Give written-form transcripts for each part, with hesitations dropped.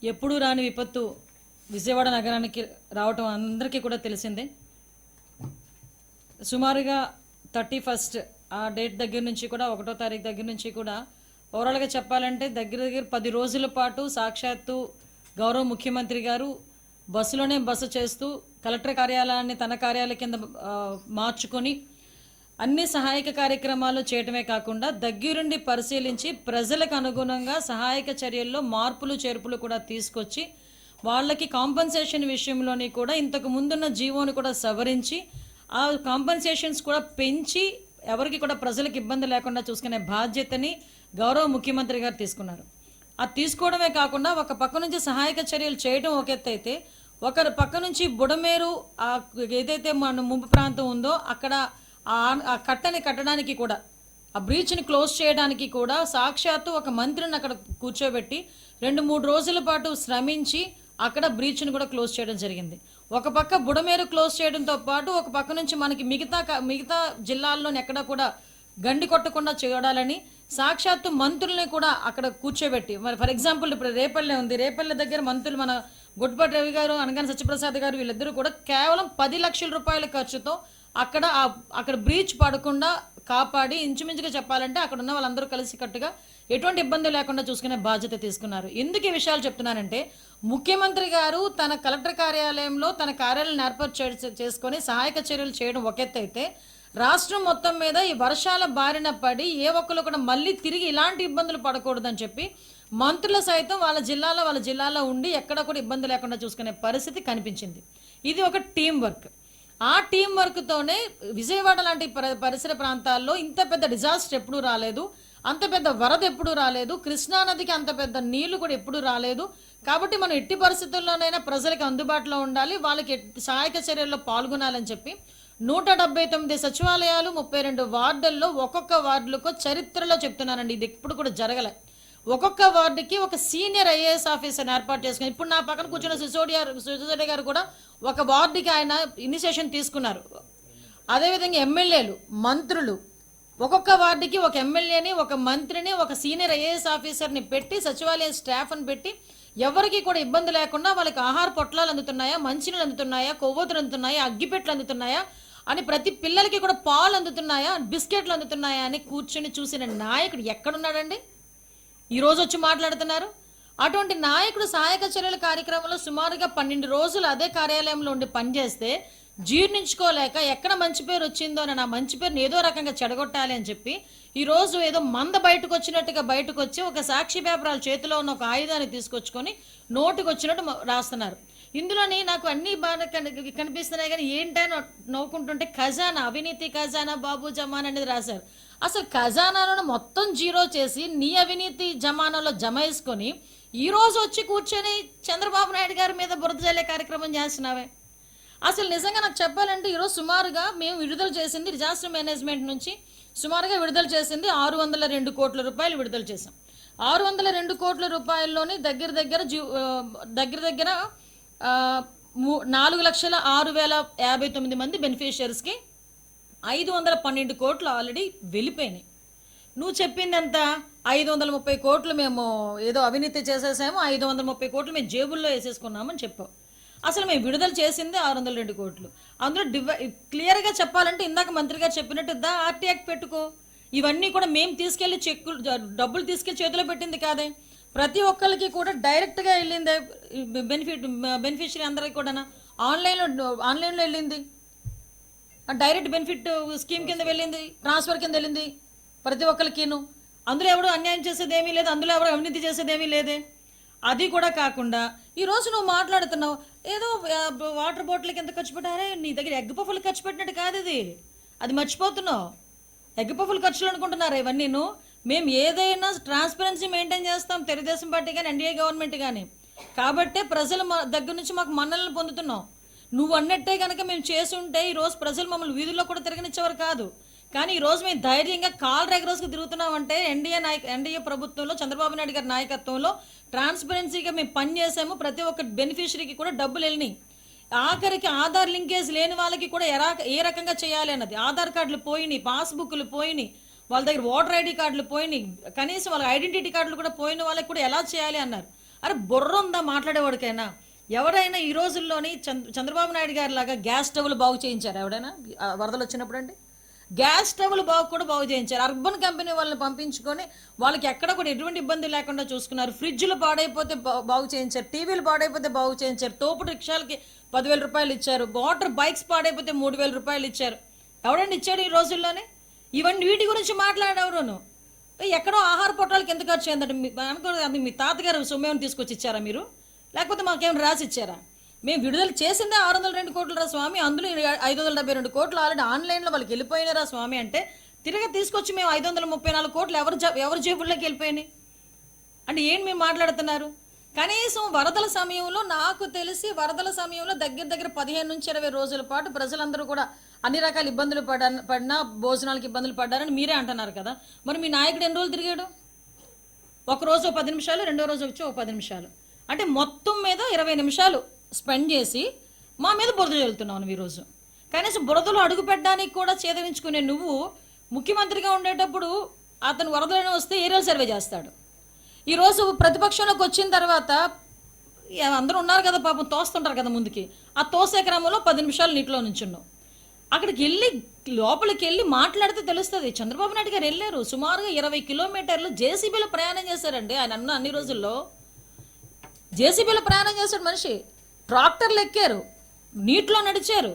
ఎప్పుడూ రాని విపత్తు విజయవాడ నగరానికి రావటం అందరికీ కూడా తెలిసిందే. సుమారుగా 31 ఆ డేట్ దగ్గర నుంచి కూడా 1వ తారీఖు దగ్గర నుంచి కూడా ఓవరాల్గా చెప్పాలంటే దగ్గర 10 రోజుల పాటు సాక్షాత్తు గౌరవ ముఖ్యమంత్రి గారు బస్సులోనే బస చేస్తూ కలెక్టర్ కార్యాలయాన్ని తన కార్యాలయం కింద మార్చుకొని అన్ని సహాయక కార్యక్రమాలు చేయటమే కాకుండా దగ్గరుండి పరిశీలించి ప్రజలకు అనుగుణంగా సహాయక చర్యల్లో మార్పులు చేర్పులు కూడా తీసుకొచ్చి వాళ్ళకి కాంపన్సేషన్ విషయంలోని కూడా ఇంతకు ముందున్న జీవోను కూడా సవరించి ఆ కాంపన్సేషన్స్ కూడా పెంచి ఎవరికి కూడా ప్రజలకు ఇబ్బంది లేకుండా చూసుకునే బాధ్యతని గౌరవ ముఖ్యమంత్రి గారు తీసుకున్నారు. అది తీసుకోవడమే కాకుండా ఒక పక్క నుంచి సహాయక చర్యలు చేయడం ఒక ఎత్తు అయితే, ఒక పక్క నుంచి బుడమేరు ఏదైతే మన ముంపు ప్రాంతం ఉందో అక్కడ ఆ కట్టని కట్టడానికి కూడా ఆ బ్రీచ్ని క్లోజ్ చేయడానికి కూడా సాక్షాత్తు ఒక మంత్రిని అక్కడ కూర్చోబెట్టి 2-3 రోజుల పాటు శ్రమించి అక్కడ బ్రీచ్ని కూడా క్లోజ్ చేయడం జరిగింది. ఒక పక్క బుడమేరు క్లోజ్ చేయడంతో పాటు ఒక పక్క నుంచి మనకి మిగతా జిల్లాల్లోని ఎక్కడ కూడా గండి కొట్టకుండా చూడాలని సాక్షాత్తు మంత్రుల్ని కూడా అక్కడ కూర్చోబెట్టి, మరి ఫర్ ఎగ్జాంపుల్ ఇప్పుడు రేపల్లె ఉంది, రేపల్లె దగ్గర మంత్రులు మన గుడ్పాటి రవి గారు, అనగాని సత్యప్రసాద్ గారు వీళ్ళిద్దరూ కూడా కేవలం 10 లక్షల రూపాయల ఖర్చుతో అక్కడ బ్రీచ్ పడకుండా కాపాడి ఇంచుమించుగా చెప్పాలంటే అక్కడ ఉన్న వాళ్ళందరూ కలిసి కట్టుగా ఎటువంటి ఇబ్బంది లేకుండా చూసుకునే బాధ్యత తీసుకున్నారు. ఎందుకు ఈ విషయాలు చెప్తున్నానంటే, ముఖ్యమంత్రి గారు తన కలెక్టర్ కార్యాలయంలో తన కార్యాలయాన్ని ఏర్పాటు చేసుకొని సహాయక చర్యలు చేయడం ఒక ఎత్తు అయితే, రాష్ట్రం మొత్తం మీద ఈ వర్షాల బారిన పడి ఏ ఒక్కరు కూడా మళ్ళీ తిరిగి ఇలాంటి ఇబ్బందులు పడకూడదని చెప్పి మంత్రులు సైతం వాళ్ళ జిల్లాలో ఉండి ఎక్కడ కూడా ఇబ్బంది లేకుండా చూసుకునే పరిస్థితి కనిపించింది. ఇది ఒక టీం వర్క్. ఆ టీం వర్క్తోనే విజయవాడ లాంటి పరిసర ప్రాంతాల్లో ఇంత పెద్ద డిజాస్టర్ ఎప్పుడూ రాలేదు, అంత పెద్ద వరద ఎప్పుడూ రాలేదు, కృష్ణానదికి అంత పెద్ద నీళ్లు కూడా ఎప్పుడూ రాలేదు. కాబట్టి మనం ఎట్టి పరిస్థితుల్లోనైనా ప్రజలకు అందుబాటులో ఉండాలి, వాళ్ళకి సహాయక చర్యల్లో పాల్గొనాలని చెప్పి 179 సచివాలయాలు 32 వార్డుల్లో ఒక్కొక్క వార్డులకు చరిత్రలో చెప్తున్నానండి, ఇది ఎప్పుడు కూడా జరగలే. ఒక్కొక్క వార్డుకి ఒక సీనియర్ ఐఏఎస్ ఆఫీసర్ని ఏర్పాటు చేసుకుని, ఇప్పుడు నా పక్కన కూర్చున్న సిసోడియా గారు కూడా ఒక వార్డుకి ఆయన ఇనిషియేషన్ తీసుకున్నారు. అదేవిధంగా ఎమ్మెల్యేలు, మంత్రులు ఒక్కొక్క వార్డుకి ఒక ఎమ్మెల్యేని, ఒక మంత్రిని, ఒక సీనియర్ ఐఏఎస్ ఆఫీసర్ని పెట్టి సచివాలయ స్టాఫ్ని పెట్టి ఎవరికి కూడా ఇబ్బంది లేకుండా వాళ్ళకి ఆహార పొట్లాలు అందుతున్నాయా, మంచినీళ్ళు అందుతున్నాయా, కొవ్వొత్తులు అందుతున్నాయా, అగ్గిపెట్లు అందుతున్నాయా అని, ప్రతి పిల్లలకి కూడా పాలు అందుతున్నాయా, బిస్కెట్లు అందుతున్నాయా అని కూర్చొని చూసిన నాయకుడు ఎక్కడున్నాడండి? ఈరోజు వచ్చి మాట్లాడుతున్నారు. అటువంటి నాయకుడు సహాయక చర్యల కార్యక్రమంలో సుమారుగా 12 రోజులు అదే కార్యాలయంలో ఉండి పనిచేస్తే జీర్ణించుకోలేక ఎక్కడ మంచి పేరు వచ్చిందో అని, నా మంచి పేరుని ఏదో రకంగా చెడగొట్టాలి అని చెప్పి ఈరోజు ఏదో మంద బయటకు వచ్చినట్టుగా బయటకు వచ్చి ఒక సాక్షి పేపరాల చేతిలో ఉన్న ఒక ఆయుధాన్ని తీసుకొచ్చుకొని నోటికి వచ్చినట్టు రాస్తున్నారు. ఇందులోని నాకు అన్ని బాగా కనిపిస్తున్నాయి, కానీ ఏంటని నవ్వుకుంటుంటే ఖజానా, అవినీతి ఖజానా బాబు జమాన్ అనేది రాశారు. అసలు ఖజానాలను మొత్తం జీరో చేసి నీ అవినీతి జమానాలో జమ వేసుకొని ఈరోజు వచ్చి కూర్చొని చంద్రబాబు నాయుడు గారి మీద బురద జల్లే కార్యక్రమం చేస్తున్నావే. అసలు నిజంగా నాకు చెప్పాలంటే ఈరోజు సుమారుగా మేము విడుదల చేసింది డిజాస్టర్ మేనేజ్మెంట్ నుంచి సుమారుగా విడుదల చేసింది 602 కోట్ల రూపాయలు విడుదల చేసాం. 602 కోట్ల రూపాయల్లోని దగ్గర 4,06,59 మంది బెనిఫిషియరీస్కి 512 కోట్లు ఆల్రెడీ వెళ్ళిపోయినాయి. నువ్వు చెప్పింది ఎంత? 530 కోట్లు మేము ఏదో అవినీతి చేసేసాము, 530 కోట్లు మేము జేబుల్లో వేసేసుకున్నామని చెప్పావు. అసలు మేము విడుదల చేసింది 602 కోట్లు. అందులో క్లియర్గా చెప్పాలంటే ఇందాక మంత్రి గారు చెప్పినట్టు ఆర్టీ యాక్ట్ పెట్టుకో. ఇవన్నీ కూడా మేము తీసుకెళ్లి డబ్బులు తీసుకెళ్లి చేతిలో పెట్టింది కాదే, ప్రతి ఒక్కరికి కూడా డైరెక్ట్గా వెళ్ళిందే బెనిఫిషరీ అందరికి కూడా ఆన్లైన్లో వెళ్ళింది, డైరెక్ట్ బెనిఫిట్ స్కీమ్ కింద వెళ్ళింది, ట్రాన్స్ఫర్ కింద వెళ్ళింది ప్రతి ఒక్కరికిను. అందులో ఎవరు అన్యాయం చేసేది ఏమీ లేదు, అందులో ఎవరు అవినీతి చేసేది ఏమీ లేదే. అది కూడా కాకుండా ఈరోజు నువ్వు మాట్లాడుతున్నావు ఏదో వాటర్ బాటిల్కి ఎంత ఖర్చు పెట్టారే, నీ దగ్గర ఎగ్ పఫ్ఫులు ఖర్చు పెట్టినట్టు కాదు అది మర్చిపోతున్నావు. ఎగ్ పఫ్ఫులు ఖర్చులు అనుకుంటున్నారా ఇవన్నీ? మేము ఏదైనా ట్రాన్స్పరెన్సీ మెయింటైన్ చేస్తాం, తెలుగుదేశం పార్టీ కానీ ఎన్డీఏ గవర్నమెంట్ కానీ, కాబట్టే ప్రజల దగ్గర నుంచి మాకు మన్నలను పొందుతున్నాం. నువ్వు అన్నట్టే కనుక మేము చేసి ఉంటే ఈరోజు ప్రజలు మమ్మల్ని వీధుల్లో కూడా తిరగనిచ్చేవారు కాదు. కానీ ఈరోజు మేము ధైర్యంగా కాల్ రెగరోస్కి తిరుగుతున్నామంటే ఎన్డీఏ ప్రభుత్వంలో చంద్రబాబు నాయుడు గారి నాయకత్వంలో ట్రాన్స్పరెన్సీగా మేము పనిచేసాము. ప్రతి ఒక్క బెనిఫిషరీకి కూడా డబ్బులు వెళ్ళినాయి. ఆఖరికి ఆధార్ లింకేజ్ లేని వాళ్ళకి కూడా ఏ రకంగా చేయాలి అన్నది, ఆధార్ కార్డులు పోయినాయి, పాస్బుక్లు పోయినాయి, వాళ్ళ దగ్గర ఓటర్ ఐడి కార్డులు పోయినాయి, కనీసం వాళ్ళ ఐడెంటిటీ కార్డులు కూడా పోయిన వాళ్ళకి కూడా ఎలా చేయాలి అన్నారు. అరే బుర్ర ఉందా మాట్లాడేవాడికైనా? ఎవరైనా ఈ రోజుల్లోని చంద్రబాబు నాయుడు గారి లాగా గ్యాస్ స్టవ్లు బాగు చేయించారు ఎవడైనా వరదలు వచ్చినప్పుడు అండి? గ్యాస్ స్టవ్లు బాగు చేయించారు. అర్బన్ కంపెనీ వాళ్ళని పంపించుకొని వాళ్ళకి ఎక్కడ కూడా ఎటువంటి ఇబ్బంది లేకుండా చూసుకున్నారు. ఫ్రిడ్జ్లు పాడైపోతే బాగు చేయించారు, టీవీలు పాడైపోతే బాగు చేయించారు, తోపుడు రిక్షాలకి 10,000 రూపాయలు ఇచ్చారు, మోటార్ బైక్స్ పాడైపోతే 3,000 రూపాయలు ఇచ్చారు. ఎవడండి ఇచ్చాడు ఈ రోజుల్లోనే? ఇవన్నీ వీటి గురించి మాట్లాడేవరును. ఎక్కడో ఆహార పొట్టాలకి ఎంత ఖర్చు అయిందంటే అది మీ తాతగారు సొమ్మేమని తీసుకొచ్చి ఇచ్చారా మీరు? లేకపోతే మాకేమైనా రాసి ఇచ్చారా? మేము విడుదల చేసిందే 602 కోట్లు రా స్వామి, అందులో 572 కోట్లు ఆల్రెడీ ఆన్లైన్లో వాళ్ళకి వెళ్ళిపోయినారా స్వామి అంటే తిరిగి తీసుకొచ్చి మేము 534 కోట్లు ఎవరి జేబుల్లోకి వెళ్ళిపోయినాయి అంటే ఏంటి మేము మాట్లాడుతున్నారు? కనీసం వరదల సమయంలో నాకు తెలిసి వరదల సమయంలో దగ్గర 15 నుంచి 20 రోజుల పాటు ప్రజలందరూ కూడా అన్ని రకాల ఇబ్బందులు పడినా భోజనాలకు ఇబ్బందులు పడ్డారని మీరే అంటున్నారు కదా. మరి మీ నాయకుడు ఎన్ని రోజులు తిరిగాడు? ఒక రోజు 10 నిమిషాలు, రెండో రోజు వచ్చి 10 నిమిషాలు, అంటే మొత్తం మీద 20 నిమిషాలు స్పెండ్ చేసి మా మీద బురద చల్లుతున్నావు ఈరోజు. కనీసం బురదలో అడుగు పెట్టడానికి కూడా చేదరించుకునే నువ్వు ముఖ్యమంత్రిగా ఉండేటప్పుడు అతను వరదలను వస్తే ఏరియల్ సర్వే చేస్తాడు. ఈరోజు ప్రతిపక్షంలోకి వచ్చిన తర్వాత అందరూ ఉన్నారు కదా పాపం, తోస్తుంటారు కదా ముందుకి, ఆ తోసే క్రమంలో 10 నిమిషాలు నీటిలో నుంచున్నావు. అక్కడికి వెళ్ళి లోపలికి వెళ్ళి మాట్లాడితే తెలుస్తుంది. చంద్రబాబు నాయుడు గారు వెళ్ళారు, సుమారుగా 20 కిలోమీటర్లు జేసీబీలో ప్రయాణం చేశారండి. ఆయన అన్ని రోజుల్లో జేసీబీలో ప్రయాణం చేశాడు మనిషి. ట్రాక్టర్లు ఎక్కారు, నీటిలో నడిచారు,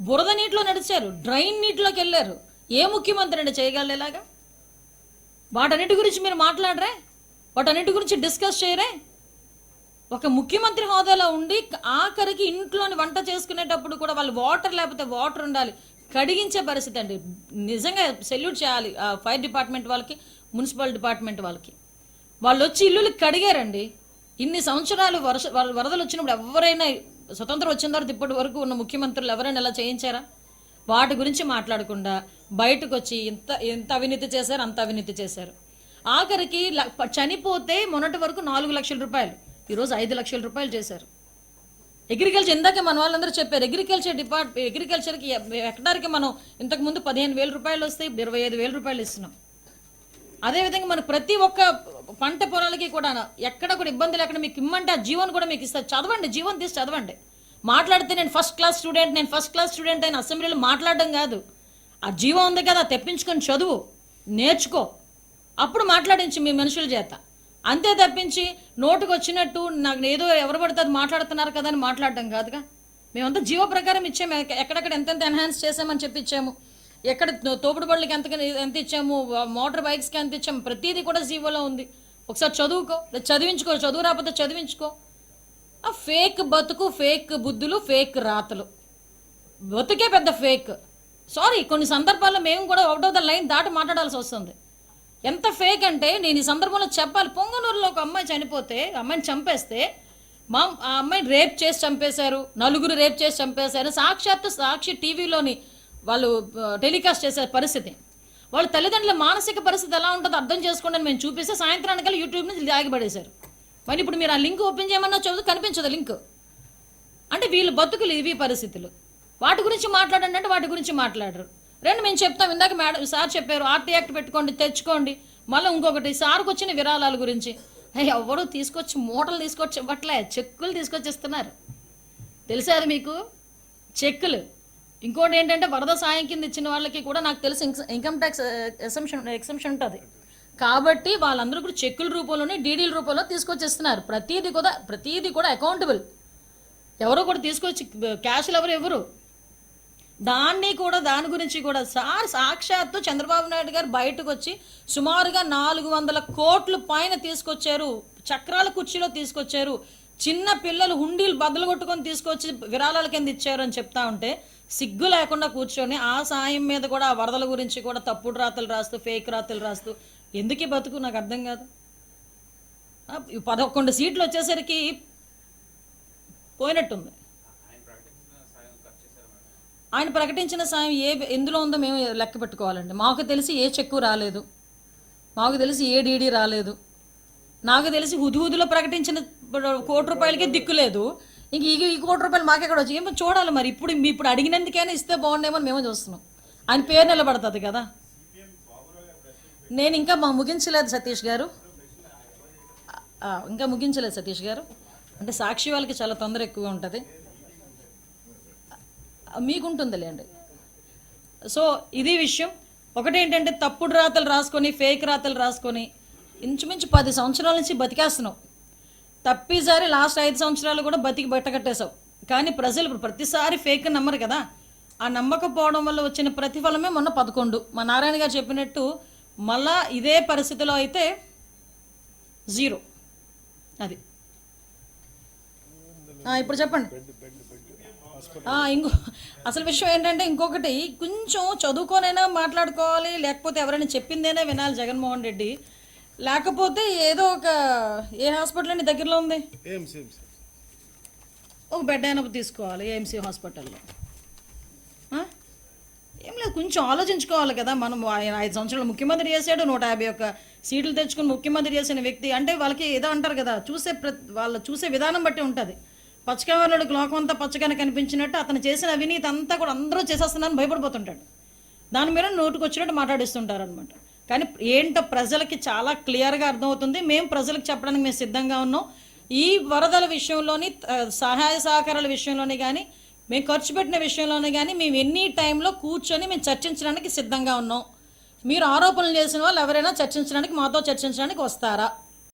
బురద నీటిలో నడిచారు, డ్రైన్ నీటిలోకి వెళ్ళారు. ఏ ముఖ్యమంత్రి అండి చేయగలలాగా? వాటన్నిటి గురించి మీరు మాట్లాడరే? వాటన్నిటి గురించి డిస్కస్ చేయరే? ఒక ముఖ్యమంత్రి హోదాలో ఉండి ఆఖరికి ఇంట్లోని వంట చేసుకునేటప్పుడు కూడా వాళ్ళు వాటర్ లేకపోతే వాటర్ ఉండాలి, కడిగించే పరిస్థితి అండి. నిజంగా సెల్యూట్ చేయాలి ఫైర్ డిపార్ట్మెంట్ వాళ్ళకి, మున్సిపల్ డిపార్ట్మెంట్ వాళ్ళకి. వాళ్ళు వచ్చి ఇల్లులు కడిగారండి. ఇన్ని సంవత్సరాలు వరదలు వచ్చినప్పుడు ఎవరైనా స్వతంత్రం వచ్చిన తర్వాత ఇప్పటి వరకు ఉన్న ముఖ్యమంత్రులు ఎవరైనా ఇలా చేయించారా? వాటి గురించి మాట్లాడకుండా బయటకు వచ్చి ఎంత అవినీతి చేశారు, అంత అవినీతి చేశారు. ఆఖరికి చనిపోతే మొన్నటి వరకు 4 లక్షల రూపాయలు, ఈరోజు 5 లక్షల రూపాయలు చేశారు. అగ్రికల్చర్ ఇందాకే మన వాళ్ళందరూ చెప్పారు, అగ్రికల్చర్కి హెక్టార్కి మనం ఇంతకుముందు 15,000 రూపాయలు వస్తే 25,000 రూపాయలు ఇస్తున్నాం. అదేవిధంగా మన ప్రతి ఒక్క పంట పొలాలకి కూడా ఎక్కడ కూడా ఇబ్బంది లేకుండా మీకు ఇమ్మంటే ఆ జీవన్ కూడా మీకు ఇస్తారు. చదవండి, జీవన్ తీసి చదవండి. మాట్లాడితే నేను ఫస్ట్ క్లాస్ స్టూడెంట్ అయిన అసెంబ్లీలో మాట్లాడడం కాదు. ఆ జీవం ఉంది కదా, తెప్పించుకొని చదువు, నేర్చుకో, అప్పుడు మాట్లాడించి మీ మనుషుల చేత. అంతే తప్పించి నోటుకు వచ్చినట్టు నాకు ఏదో ఎవరు పడితే అది మాట్లాడుతున్నారు కదా అని మాట్లాడడం కాదుగా. మేమంతా జీవో ప్రకారం ఇచ్చాము, ఎక్కడెక్కడ ఎంతెంత ఎన్హాన్స్ చేసామని చెప్పి ఇచ్చాము, ఎక్కడ తోపుడు బళ్ళకి ఎంత ఇచ్చాము, మోటార్ బైక్స్కి ఎంత ఇచ్చాము, ప్రతిదీ కూడా జీవోలో ఉంది. ఒకసారి చదువుకో, చదివించుకో, చదువు రాకపోతే చదివించుకో. ఆ ఫేక్ బతుకు, ఫేక్ బుద్ధులు, ఫేక్ రాతలు, బతుకే పెద్ద ఫేక్. సారీ, కొన్ని సందర్భాల్లో మేము కూడా అవుట్ ఆఫ్ ద లైన్ దాటి మాట్లాడాల్సి వస్తుంది. ఎంత ఫేక్ అంటే నేను ఈ సందర్భంలో చెప్పాలి. పొంగనూరులో ఒక అమ్మాయి చనిపోతే, అమ్మాయిని చంపేస్తే ఆ అమ్మాయిని రేప్ చేసి చంపేశారు, 9 రేప్ చేసి చంపేశారు. సాక్షి టీవీలోని వాళ్ళు టెలికాస్ట్ చేసే పరిస్థితి. వాళ్ళ తల్లిదండ్రుల మానసిక పరిస్థితి ఎలా ఉంటుందో అర్థం చేసుకోండి. మేము చూపిస్తే సాయంత్రానికల్లా యూట్యూబ్ నుంచి లాగిపడేశారు. మరి ఇప్పుడు మీరు ఆ లింక్ ఓపెన్ చేయమన్నా చదువు కనిపించదు లింక్. అంటే వీళ్ళు బతుకులు ఇవి పరిస్థితులు. వాటి గురించి మాట్లాడండి అంటే వాటి గురించి మాట్లాడరు. మేము చెప్తాం, ఇందాక మేడం సార్ చెప్పారు, ఆర్టీ యాక్ట్ పెట్టుకోండి, తెచ్చుకోండి. మళ్ళీ ఇంకొకటి సార్కి వచ్చిన విరాళాల గురించి ఎవరు తీసుకొచ్చి మూటలు తీసుకొచ్చి ఇవ్వట్లే, చెక్కులు తీసుకొచ్చి ఇస్తున్నారు. తెలుసా అది మీకు? చెక్కులు. ఇంకోటి ఏంటంటే వరద సాయం కింద ఇచ్చిన వాళ్ళకి కూడా నాకు తెలిసి ఇన్కమ్ ట్యాక్స్ ఎక్సెంప్షన్ ఉంటుంది కాబట్టి వాళ్ళందరూ కూడా చెక్కుల రూపంలోనే, డీడీల రూపంలో తీసుకొచ్చేస్తున్నారు. ప్రతీది కూడా అకౌంటబుల్. ఎవరో కూడా తీసుకొచ్చి క్యాష్లు ఎవరు దాని గురించి కూడా సాక్షాత్తు చంద్రబాబు నాయుడు గారు బయటకు వచ్చి సుమారుగా 400 కోట్లు పైన తీసుకొచ్చారు, చక్రాల కుర్చీలో తీసుకొచ్చారు, చిన్న పిల్లలు హుండీలు బద్దలు కొట్టుకొని తీసుకొచ్చి విరాళాల కింద ఇచ్చారు అని చెప్తా ఉంటే సిగ్గు లేకుండా కూర్చొని ఆ సాయం మీద కూడా ఆ వరదల గురించి కూడా తప్పుడు రాతలు రాస్తూ, ఫేక్ రాతలు రాస్తూ ఎందుకు బతుకు నాకు అర్థం కాదు. 11 సీట్లు వచ్చేసరికి పోయినట్టుంది. ఆయన ప్రకటించిన సాయం ఎందులో ఉందో మేము లెక్క పెట్టుకోవాలండి. మాకు తెలిసి ఏ చెక్కు రాలేదు, మాకు తెలిసి ఏ డీడీ రాలేదు, నాకు తెలిసి హుదుహుదులో ప్రకటించిన 1 కోటి రూపాయలకే దిక్కు లేదు. ఇంక ఈ 1 కోటి రూపాయలు మాకెక్కడ వచ్చి ఏమో చూడాలి. మరి ఇప్పుడు అడిగినందుకైనా ఇస్తే బాగుండేమో మేము చూస్తున్నాం. ఆయన పేరు నిలబడుతుంది కదా. నేను ఇంకా ముగించలేదు సతీష్ గారు. ఇంకా ముగించలేదు సతీష్ గారు. అంటే సాక్షి వాళ్ళకి చాలా తొందర ఎక్కువగా ఉంటుంది, మీకుంటుందిలేండి. సో ఇది విషయం. ఒకటేంటంటే తప్పుడు రాతలు రాసుకొని, ఫేక్ రాతలు రాసుకొని ఇంచుమించు 10 సంవత్సరాల నుంచి బతికేస్తున్నావు. తప్పిసారి లాస్ట్ 5 సంవత్సరాలు కూడా బతికి బట్టకట్టేశావు. కానీ ప్రజలు ఇప్పుడు ప్రతిసారి ఫేక్ నమ్మరు కదా. ఆ నమ్మకపోవడం వల్ల వచ్చిన ప్రతిఫలమే మొన్న 11. మా నారాయణ గారు చెప్పినట్టు మళ్ళా ఇదే పరిస్థితిలో అయితే 0. అది ఇప్పుడు చెప్పండి. ఇంకో అసలు విషయం ఏంటంటే, ఇంకొకటి కొంచెం చదువుకోనైనా మాట్లాడుకోవాలి, లేకపోతే ఎవరైనా చెప్పిందేనా వినాలి జగన్మోహన్ రెడ్డి. లేకపోతే ఏదో ఒక ఏ హాస్పిటల్ అండి దగ్గరలో ఉంది, ఒక బెడ్ అయినా తీసుకోవాలి ఏఎంసీ హాస్పిటల్లో. ఏం లేదు, కొంచెం ఆలోచించుకోవాలి కదా. మనం ఆయన 5 సంవత్సరాలు ముఖ్యమంత్రి చేశాడు, 151 సీట్లు తెచ్చుకుని ముఖ్యమంత్రి చేసిన వ్యక్తి. అంటే వాళ్ళకి ఏదో అంటారు కదా, వాళ్ళు చూసే విధానం బట్టి ఉంటుంది. పచ్చకవర్ణుడికి లోకం అంతా పచ్చగానే కనిపించినట్టు అతను చేసిన అవినీతి అంతా కూడా అందరూ చేసేస్తున్నారని భయపడిపోతుంటాడు. దాని మీద నోటుకు వచ్చినట్టు మాట్లాడిస్తుంటారు అనమాట. కానీ ఏంటో ప్రజలకి చాలా క్లియర్గా అర్థమవుతుంది. మేము ప్రజలకు చెప్పడానికి మేము సిద్ధంగా ఉన్నాం. ఈ వరదల విషయంలోని, సహాయ సహకారాల విషయంలోనే కానీ, మేము ఖర్చు పెట్టిన విషయంలోనే కానీ మేము ఎన్ని టైంలో కూర్చొని మేము చర్చించడానికి సిద్ధంగా ఉన్నాం. మీరు ఆరోపణలు చేసిన వాళ్ళు ఎవరైనా చర్చించడానికి, మాతో చర్చించడానికి వస్తారా?